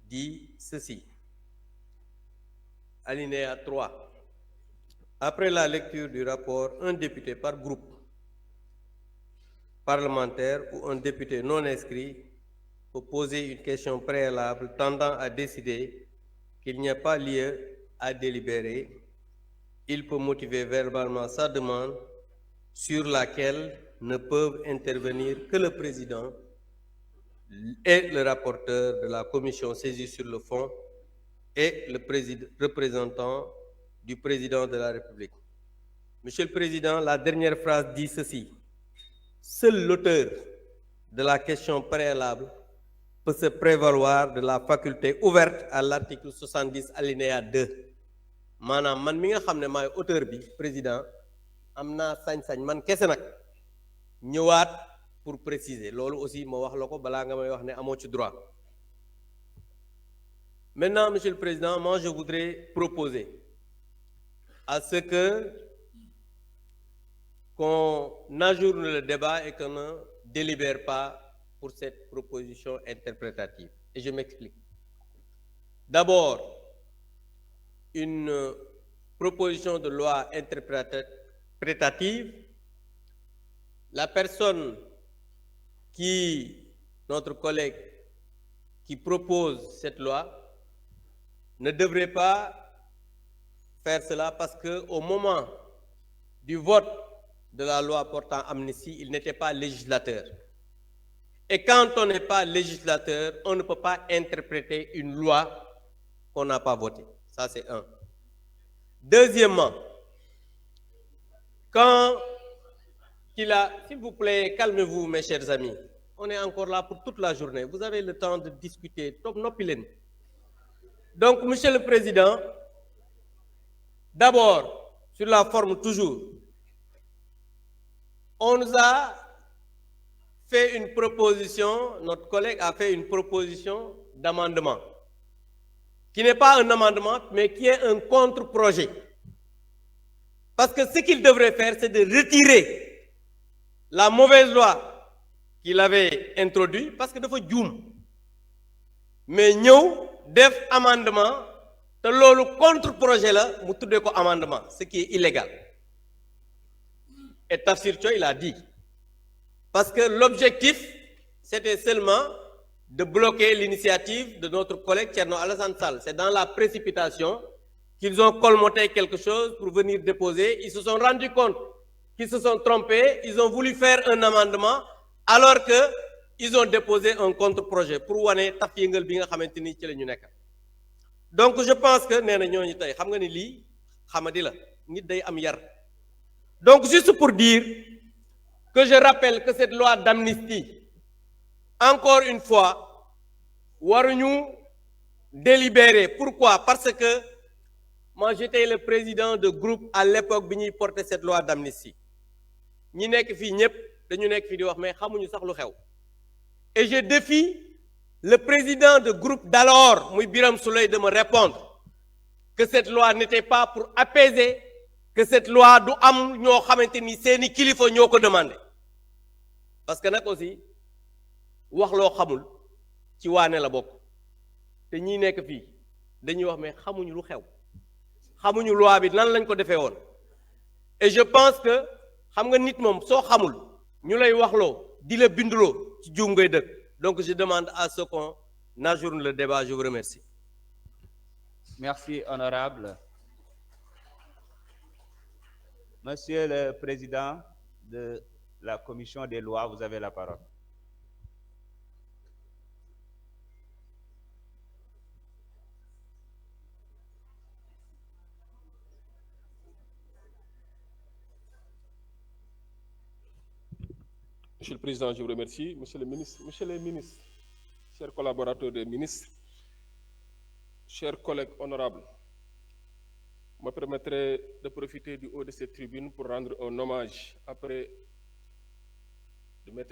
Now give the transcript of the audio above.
dit ceci. Alinéa 3. Après la lecture du rapport, un député par groupe parlementaire ou un député non inscrit peut poser une question préalable tendant à décider qu'il n'y a pas lieu à délibérer. Il peut motiver verbalement sa demande sur laquelle ne peuvent intervenir que le président et le rapporteur de la commission saisie sur le fond et le représentant du président de la République. Monsieur le Président, la dernière phrase dit ceci. Seul l'auteur de la question préalable peut se prévaloir de la faculté ouverte à l'article 70 alinéa 2. maanaam man mi nga xam ne maay auteur bi président am naa sañ-sañ man kese nag ñëwaat pour préciser loolu aussi ma wax la ko balaa nga may wax ne amoo ci droit. Maintenant, Monsieur le Président, moi je voudrais proposer à ce qu'on ajourne le débat et qu'on ne délibère pas pour cette proposition interprétative. Et je m'explique. D'abord, une proposition de loi interprétative, la personne notre collègue qui propose cette loi, ne devrait pas faire cela parce qu'au moment du vote de la loi portant amnistie, il n'était pas législateur. Et quand on n'est pas législateur, on ne peut pas interpréter une loi qu'on n'a pas votée. Ça, c'est un. Deuxièmement, s'il vous plaît, calmez-vous, mes chers amis. On est encore là pour toute la journée. Vous avez le temps de discuter. Donc, Monsieur le Président, d'abord, sur la forme toujours, on nous a fait une proposition, notre collègue a fait une proposition d'amendement, qui n'est pas un amendement, mais qui est un contre-projet. Parce que ce qu'il devrait faire, c'est de retirer la mauvaise loi qu'il avait introduite, parce que dafa juum mais ñëw def amendement te loolu contre-projet la mu tuddee ko amendement ce qui est illégal et Tafsir Thioye il a dit parce que l'objectif c'était seulement de bloquer l'initiative de notre collègue Thierno Alassane Sall. C'est dans la précipitation qu'ils ont colmaté quelque chose pour venir déposer. Ils se sont rendus compte qu'ils se sont trompés, ils ont voulu faire un amendement alors que ils ont déposé un contre-projet pour wane taf yëngal bi nga xamante ni ci la ñu nekk. Donc je pense que nee na ñooñu tey xam nga ni lii xamadi la nit day am yar. Donc juste pour dire que je rappelle que cette loi d'amnistie, encore une fois, waruñu délibérer. Pourquoi? Parce que moi j'étais le président de groupe à l'époque bi ñuy porter cette loi d'amnistie. ñi nekk fii ñëpp dañu nekk fii di wax mais xamuñu sax lu xew. Et je défie le président de groupe d'alors, muy Birame Souleye, de me répondre que cette loi n'était pas pour apaiser, que cette loi du am ñoo xamante ni seeni kilifa ñoo ko demandé. Parce que nag aussi wax loo xamul ci waane la bokk te ñii nekk fii dañuy wax mais xamuñu lu xew xamuñu loi bi nan lañ ko defee woon. Et je pense que xam nga nit moom soo xamul ñu lay waxloo di la binduloo ci juum ngay dëkk. Donc je demande à ce qu'on ajourne le débat. Je vous remercie. Merci, honorable. Monsieur le Président de la Commission des lois, vous avez la parole. Monsieur le Président, je vous remercie. Monsieur les ministres, chers collaborateurs des ministres, chers collègues honorables, je me permettrai de profiter du haut de cette tribune pour rendre un hommage après